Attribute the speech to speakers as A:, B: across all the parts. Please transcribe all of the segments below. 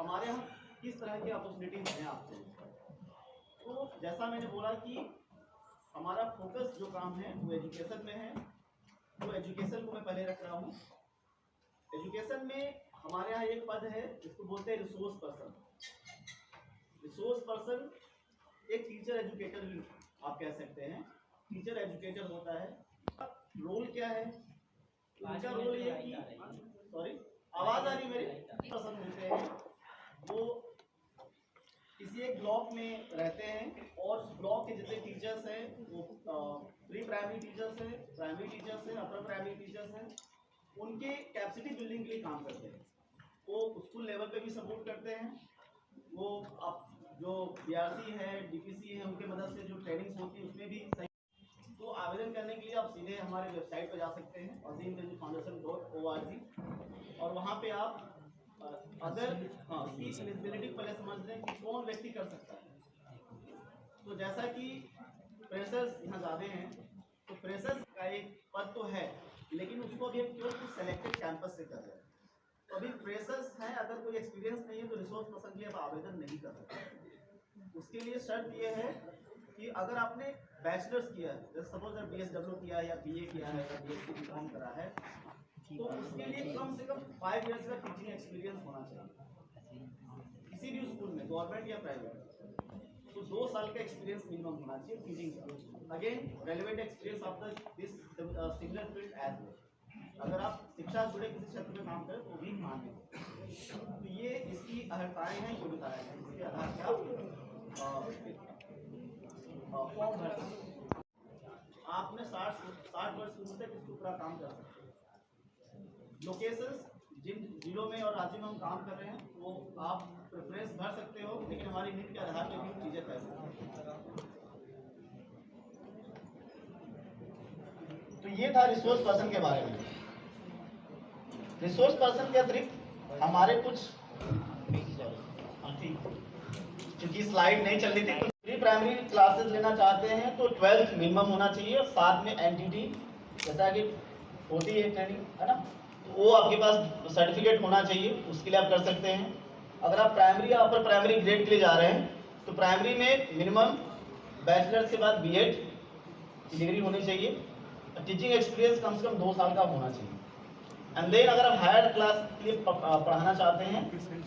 A: हमारे यहाँ किस तरह की अपॉर्चुनिटीज हैं आपको। तो जैसा मैंने बोला कि हमारा फोकस जो काम है वो एजुकेशन में है, तो एजुकेशन को मैं पहले रख रहा हूँ। एजुकेशन में हमारे यहाँ एक पद है जिसको बोलते हैं रिसोर्स पर्सन। रिसोर्स पर्सन एक टीचर एजुकेटर भी आप कह सकते हैं। टीचर एजुकेटर होता है, रोल क्या है उनका? रोल ये कि आवाज आ रही मेरी पसंद होते हैं, वो किसी एक ब्लॉक में रहते हैं और ब्लॉक के जितने टीचर्स हैं वो प्री प्राइमरी टीचर्स हैं, प्राइमरी टीचर्स हैं, अपर प्राइमरी टीचर्स हैं, उनके कैपेसिटी बिल्डिंग के लिए काम करते हैं। वो स्कूल लेवल पे भी सपोर्ट करते हैं। वो आप जो बीआरसी है, डीपीसी है, उनके मदद से जो ट्रेनिंग्स होती है उसमें भी सही। तो आवेदन करने के लिए आप सीधे हमारे वेबसाइट पर जा सकते हैं azimganjifoundation.org और वहाँ पे आप अगर स्पीच एलिजिबिलिटी पहले समझ लें कि कौन व्यक्ति कर सकता है। तो जैसा कि फ्रेशर्स यहाँ ज़्यादा हैं, तो फ्रेशर्स का एक पद तो है, लेकिन उसको अभी हम केवल कुछ सेलेक्टेड कैंपस से कर रहे हैं। तो अभी फ्रेशर्स हैं, अगर कोई एक्सपीरियंस नहीं है तो रिसोर्स पर्सन के लिए आप आवेदन नहीं कर सकते। उसके लिए शर्त ये है कि अगर आपने बैचलर्स किया है, जैसे सपोज BSW किया है या BA किया है या BSc बीकॉम करा है, तो उसके लिए कम से कम 5 इयर्स का टीचिंग एक्सपीरियंस होना चाहिए किसी भी स्कूल में, गवर्नमेंट या प्राइवेट। तो 2 साल का एक्सपीरियंस मिनिमम होना चाहिए टीचिंग का। Again relevant experience after this similar field as well. अगर आप शिक्षा जुड़े किसी क्षेत्र में काम करें तो भी मान्य है। तो ये इसकी अर्हताएं हैं, योग्यताएं हैं, इसके आधार पर आप फॉर्म भर सकते। आपने 60 वर्ष की उम्र तक इसके ऊपर काम कर सकते हैं। लोकेशंस जिन जिलों में और राज्यों में हम काम कर रहे हैं वो आप प्रेफरेंस भर सकते हो, लेकिन हमारी नीड के आधार पर भी चीजें तय होंगी। तो ये था रिसोर्स पर्सन के बारे में। रिसोर्स पर्सन के अतिरिक्त हमारे कुछ क्योंकि स्लाइड नहीं चल रही थी, तो प्री प्राइमरी क्लासेस लेना चाहते हैं तो 12th मिनिमम होना चाहिए, साथ में एनटीटी जैसा कि होती है ट्रेनिंग, है ना, तो वो आपके पास सर्टिफिकेट होना चाहिए, उसके लिए आप कर सकते हैं। अगर आप प्राइमरी या अपर प्राइमरी ग्रेड के लिए जा रहे हैं तो प्राइमरी में मिनिमम बैचलर्स के बाद BEd की डिग्री होनी चाहिए, टीचिंग एक्सपीरियंस कम से कम 2 साल का होना चाहिए। एंड देन अगर आप हायर क्लास के लिए पढ़ाना चाहते हैं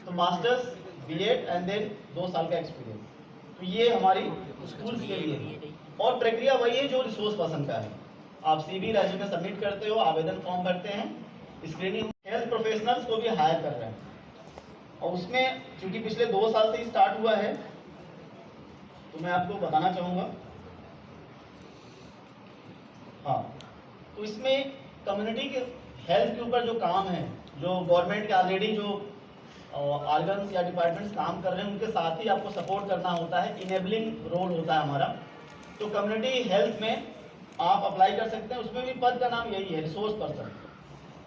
A: तो मास्टर्स, BEd एंड देन 2 साल का एक्सपीरियंस। तो ये हमारी स्कूल के लिए है और प्रक्रिया वही है जो रिसोर्स पर्सन का है। आप CV रेज्यूमे सबमिट करते हो, आवेदन फॉर्म भरते हैं, स्क्रीनिंग, हेल्थ प्रोफेशनल्स को भी हायर कर रहे हैं और उसमें क्योंकि पिछले 2 साल से ही स्टार्ट हुआ है तो मैं आपको बताना चाहूँगा। हाँ, तो इसमें कम्युनिटी के हेल्थ के ऊपर जो काम है, जो गवर्नमेंट के ऑलरेडी जो ऑर्गन्स या डिपार्टमेंट्स काम कर रहे हैं उनके साथ ही आपको सपोर्ट करना होता है, इनेबलिंग रोल होता है हमारा। तो कम्युनिटी हेल्थ में आप अप्लाई कर सकते हैं, उसमें भी पद का नाम यही है, रिसोर्स पर्सन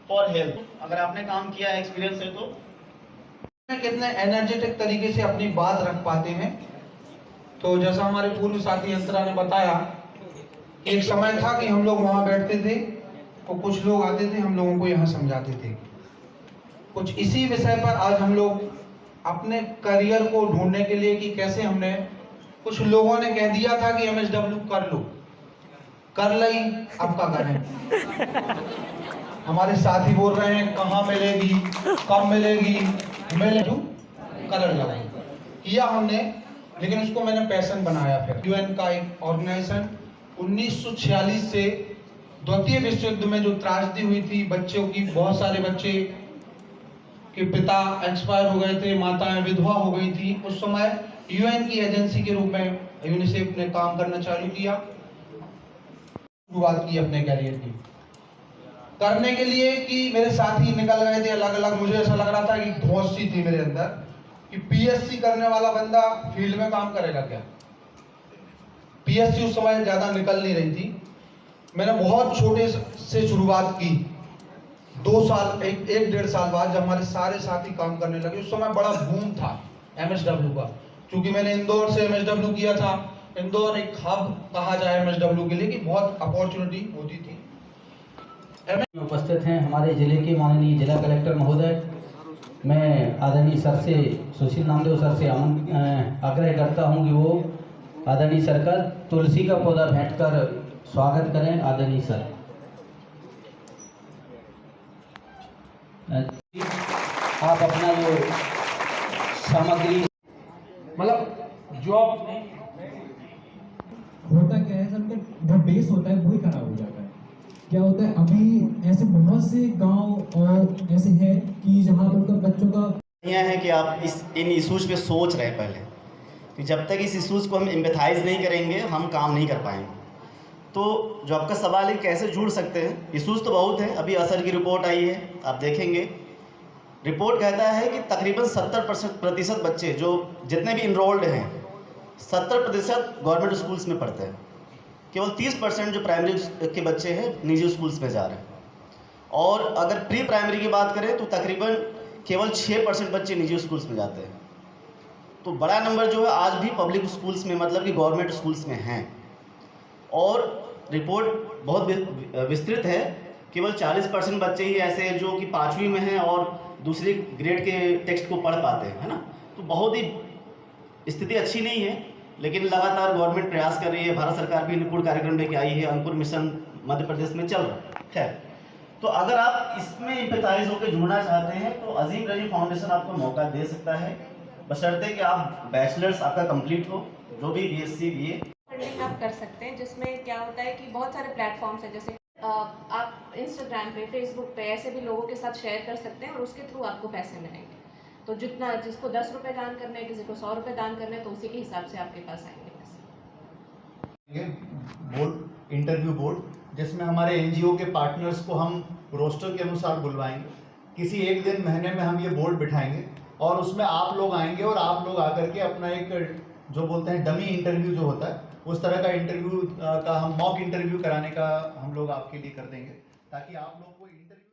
A: फॉर हेल्थ। अगर आपने काम किया है, एक्सपीरियंस है, तो
B: कितने एनर्जेटिक तरीके से अपनी बात रख पाते हैं। तो जैसा हमारे पूर्व साथी अंतरा ने बताया, एक समय था कि हम लोग वहां बैठते थे और कुछ लोग आते थे, हम लोगों को यहाँ समझाते थे। कुछ इसी विषय पर आज हम लोग अपने करियर को ढूंढने के लिए कि कैसे हमने, कुछ लोगों ने कह दिया था कि MSW कर लो, कर ली, अब क्या करें। हमारे साथी बोल रहे हैं कहाँ मिलेगी, कब मिलेगी, मिले कलर लगाए किया हमने, लेकिन उसको मैंने पैशन बनाया। फिर UN का एक ऑर्गेनाइजेशन 1946 से द्वितीय विश्व युद्ध में जो त्रासदी हुई थी, बच्चों की, बहुत सारे बच्चे के पिता एक्सपायर हो गए थे, माताएं विधवा हो गई थी, उस समय UN की एजेंसी के रूप में यूनिसेफ ने काम करना चालू किया, शुरुआत की अपने करियर की करने के लिए। कि मेरे साथी निकल गए थे अलग अलग, मुझे ऐसा लग रहा था कि धौंस सी थी मेरे अंदर कि PSC करने वाला बंदा फील्ड में काम करेगा क्या। PSC उस समय ज्यादा निकल नहीं रही थी। मैंने बहुत छोटे से शुरुआत की, 2 साल, एक 1.5 साल बाद जब हमारे सारे साथी काम करने लगे, उस समय बड़ा बूम था MSW का। क्योंकि मैंने इंदौर से MSW किया था, इंदौर एक हब कहा जाए MSW के लिए कि बहुत अपॉर्चुनिटी होती थी।
C: उपस्थित हैं हमारे जिले के माननीय जिला कलेक्टर महोदय, मैं आदरणीय सर से, सुशील नामदेव सर से आग्रह करता हूं कि वो आदरणीय सर का तुलसी का पौधा भेंट कर स्वागत करें। आदरणीय सर, आप अपना जो सामग्री
B: मतलब जॉब
D: होता क्या है सर, जो बेस होता है वही खराब हो जाता है। क्या होता है, अभी ऐसे बहुत से गांव और ऐसे हैं कि जहां पर उनका बच्चों का
A: यह है कि आप इन इशूज़ पे सोच रहे हैं पहले, कि जब तक इस इशूज़ को हम एम्पैथाइज नहीं करेंगे हम काम नहीं कर पाएंगे। तो जो आपका सवाल है कैसे जुड़ सकते हैं, इशूज़ तो बहुत है। अभी असर की रिपोर्ट आई है, आप देखेंगे। रिपोर्ट कहता है कि तकरीबन 70% बच्चे जो जितने भी इनरोल्ड हैं 70% गवर्नमेंट स्कूल्स में पढ़ते हैं। केवल 30% जो प्राइमरी के बच्चे हैं निजी स्कूल्स में जा रहे हैं। और अगर प्री प्राइमरी की बात करें तो तकरीबन केवल 6% बच्चे निजी स्कूल्स में जाते हैं। तो बड़ा नंबर जो है आज भी पब्लिक स्कूल्स में, मतलब कि गवर्नमेंट स्कूल्स में हैं। और रिपोर्ट बहुत विस्तृत है। केवल 40% बच्चे ही ऐसे हैं जो कि 5वीं में हैं और दूसरी ग्रेड के टेक्स्ट को पढ़ पाते हैं, है ना। तो बहुत ही स्थिति अच्छी नहीं है, लेकिन लगातार गवर्नमेंट प्रयास कर रही है। भारत सरकार भी निपुण कार्यक्रम लेके आई है, अंकुर मिशन मध्य प्रदेश में चल रहा है। खैर, तो अगर आप इसमें एम्पैथाइज होकर जुड़ना चाहते हैं तो अजीम रजी फाउंडेशन आपको मौका दे सकता है, बशर्ते कि आप बैचलर्स आपका कंप्लीट हो, जो भी BSc BA
E: फंडिंग आप कर सकते हैं। जिसमें क्या होता है कि बहुत सारे प्लेटफॉर्म्स हैं, जैसे आप इंस्टाग्राम पे, फेसबुक पे ऐसे भी लोगों के साथ शेयर कर सकते हैं और उसके थ्रू आपको पैसे मिलेंगे। तो जितना, जिसको 10 रुपये दान करने हैं, किसी को 100 रुपये दान करने हैं, तो उसी के हिसाब से आपके पास आएंगे पैसे।
F: बोर्ड इंटरव्यू बोर्ड, जिसमें हमारे NGO के पार्टनर्स को हम रोस्टर के अनुसार बुलवाएंगे। किसी एक दिन महीने में हम ये बोर्ड बिठाएंगे और उसमें आप लोग आएंगे और आप लोग आकर के अपना एक जो बोलते हैं डमी इंटरव्यू जो होता है उस तरह का इंटरव्यू का हम मॉक इंटरव्यू कराने का हम लोग आपके लिए कर देंगे, ताकि आप लोग को इंटरव्यू